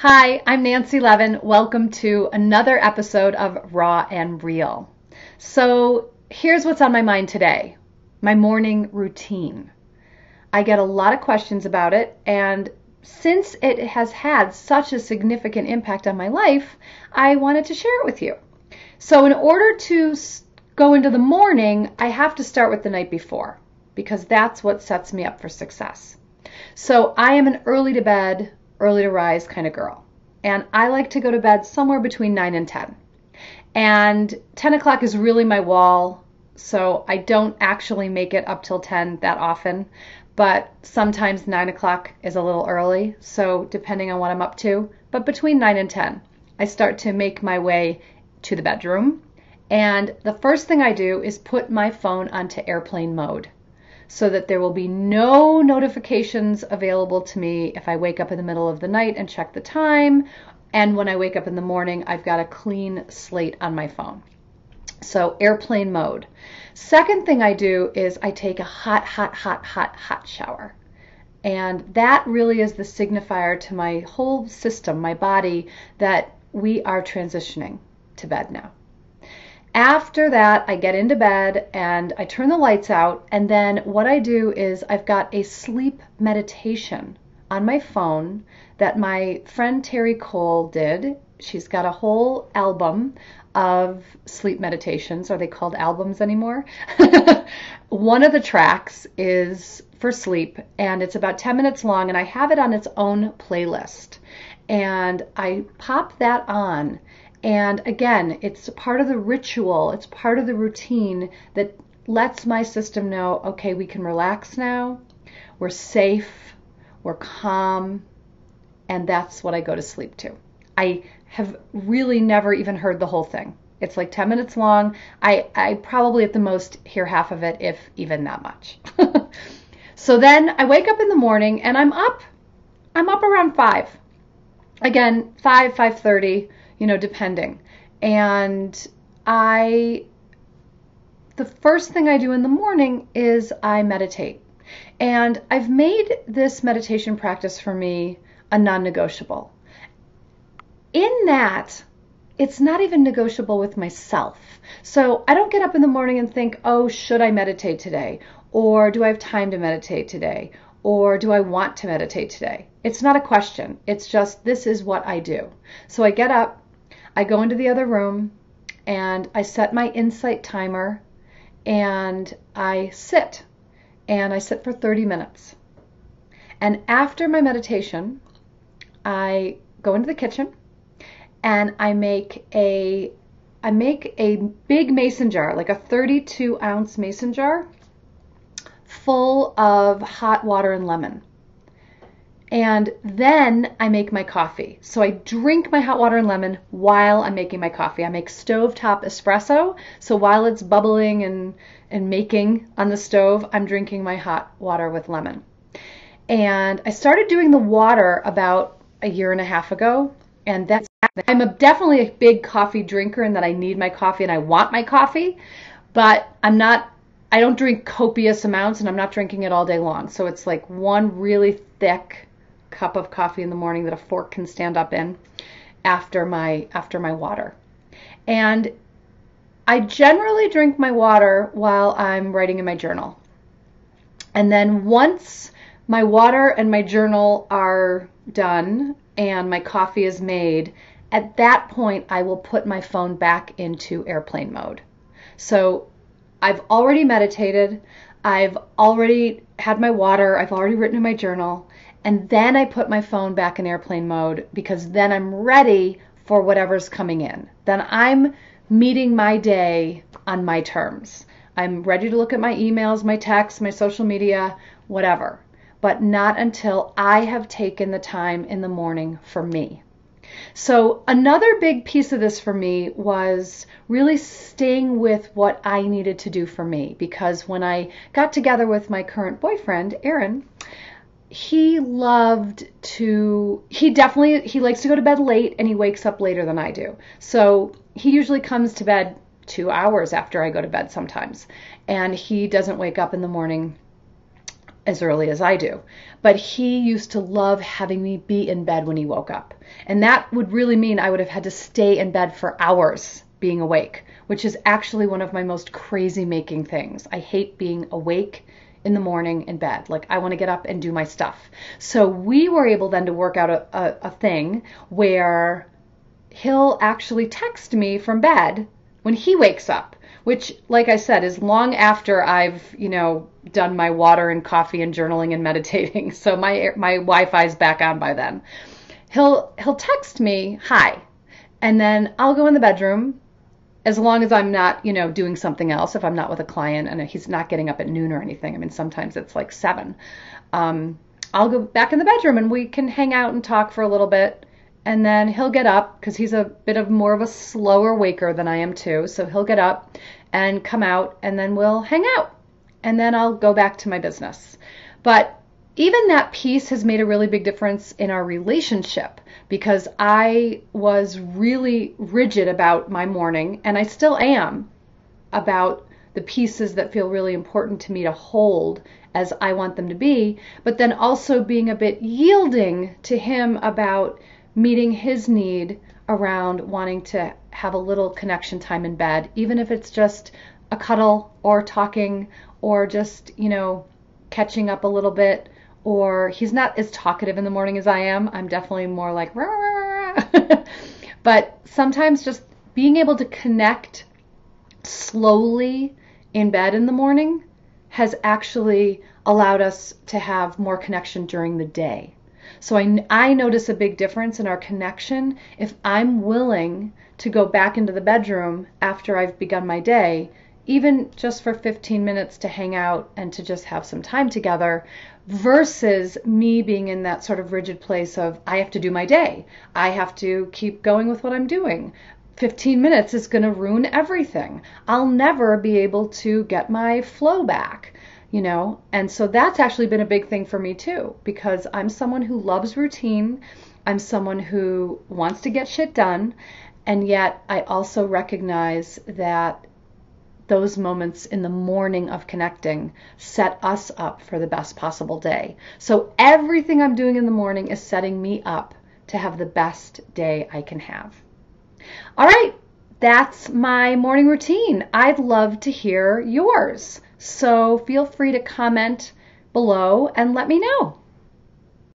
Hi, I'm Nancy Levin. Welcome to another episode of Raw and Real. So here's what's on my mind today, my morning routine. I get a lot of questions about it, and since it has had such a significant impact on my life, I wanted to share it with you. So in order to go into the morning, I have to start with the night before, because that's what sets me up for success. So I am an early to bed, early to rise kind of girl. And I like to go to bed somewhere between 9 and 10. And 10 o'clock is really my wall, so I don't actually make it up till 10 that often. But sometimes 9 o'clock is a little early, so depending on what I'm up to. But between 9 and 10, I start to make my way to the bedroom. And the first thing I do is put my phone onto airplane mode, so that there will be no notifications available to me if I wake up in the middle of the night and check the time. And when I wake up in the morning, I've got a clean slate on my phone. So airplane mode. Second thing I do is I take a hot shower. And that really is the signifier to my whole system, my body, that we are transitioning to bed now. After that, I get into bed and I turn the lights out, and then what I do is I've got a sleep meditation on my phone that my friend Terry Cole did. She's got a whole album of sleep meditations. Are they called albums anymore? One of the tracks is for sleep, and it's about 10 minutes long, and I have it on its own playlist. And I pop that on. And again, it's part of the ritual, it's part of the routine that lets my system know, okay, we can relax now, we're safe, we're calm, and that's what I go to sleep to. I have really never even heard the whole thing. It's like 10 minutes long. I probably at the most hear half of it, if even that much. So then I wake up in the morning and I'm up around 5. Again, 5:30. Depending. And the first thing I do in the morning is I meditate. And I've made this meditation practice for me a non-negotiable. In that, it's not even negotiable with myself. So I don't get up in the morning and think, oh, should I meditate today? Or do I have time to meditate today? Or do I want to meditate today? It's not a question. It's just, this is what I do. So I get up, I go into the other room, and I set my insight timer, and I sit for 30 minutes. And after my meditation, I go into the kitchen, and I make a big mason jar, like a 32-ounce mason jar, full of hot water and lemon. And then I make my coffee. So I drink my hot water and lemon while I'm making my coffee. I make Stovetop Espresso. So while it's bubbling and making on the stove, I'm drinking my hot water with lemon. And I started doing the water about a year and a half ago. And I'm definitely a big coffee drinker, and that I need my coffee and I want my coffee. But I don't drink copious amounts, and I'm not drinking it all day long. So it's like one really thick cup of coffee in the morning that a fork can stand up in after my water. And I generally drink my water while I'm writing in my journal. And then once my water and my journal are done and my coffee is made, at that point I will put my phone back into airplane mode. So I've already meditated, I've already had my water, I've already written in my journal, and then I put my phone back in airplane mode, because then I'm ready for whatever's coming in. Then I'm meeting my day on my terms. I'm ready to look at my emails, my texts, my social media, whatever, but not until I have taken the time in the morning for me. So another big piece of this for me was really staying with what I needed to do for me, because when I got together with my current boyfriend, Aaron, he likes to go to bed late, and he wakes up later than I do. So he usually comes to bed 2 hours after I go to bed sometimes, and he doesn't wake up in the morning as early as I do. But he used to love having me be in bed when he woke up. And that would really mean I would have had to stay in bed for hours being awake, which is actually one of my most crazy making things. I hate being awake in the morning in bed. Like, I want to get up and do my stuff. So we were able then to work out a thing where he'll actually text me from bed when he wakes up, which, like I said, is long after I've, done my water and coffee and journaling and meditating. So my Wi-Fi's back on by then. He'll text me, hi, and then I'll go in the bedroom as long as I'm not, doing something else. If I'm not with a client and he's not getting up at noon or anything. I mean, sometimes it's like 7. I'll go back in the bedroom and we can hang out and talk for a little bit. And then he'll get up because he's a bit of more of a slower waker than I am too. So he'll get up and come out and then we'll hang out. And then I'll go back to my business. But even that piece has made a really big difference in our relationship, because I was really rigid about my morning, and I still am, about the pieces that feel really important to me to hold as I want them to be, but then also being a bit yielding to him about meeting his need around wanting to have a little connection time in bed, even if it's just a cuddle or talking or just, catching up a little bit. Or he's not as talkative in the morning as I am. I'm definitely more like, rah, rah, rah. But sometimes just being able to connect slowly in bed in the morning has actually allowed us to have more connection during the day. So I notice a big difference in our connection if I'm willing to go back into the bedroom after I've begun my day, even just for 15 minutes to hang out and to just have some time together, versus me being in that sort of rigid place of, I have to do my day. I have to keep going with what I'm doing. 15 minutes is going to ruin everything. I'll never be able to get my flow back, And so that's actually been a big thing for me too, because I'm someone who loves routine. I'm someone who wants to get shit done. And yet I also recognize that those moments in the morning of connecting set us up for the best possible day. So everything I'm doing in the morning is setting me up to have the best day I can have. All right, that's my morning routine. I'd love to hear yours. So feel free to comment below and let me know.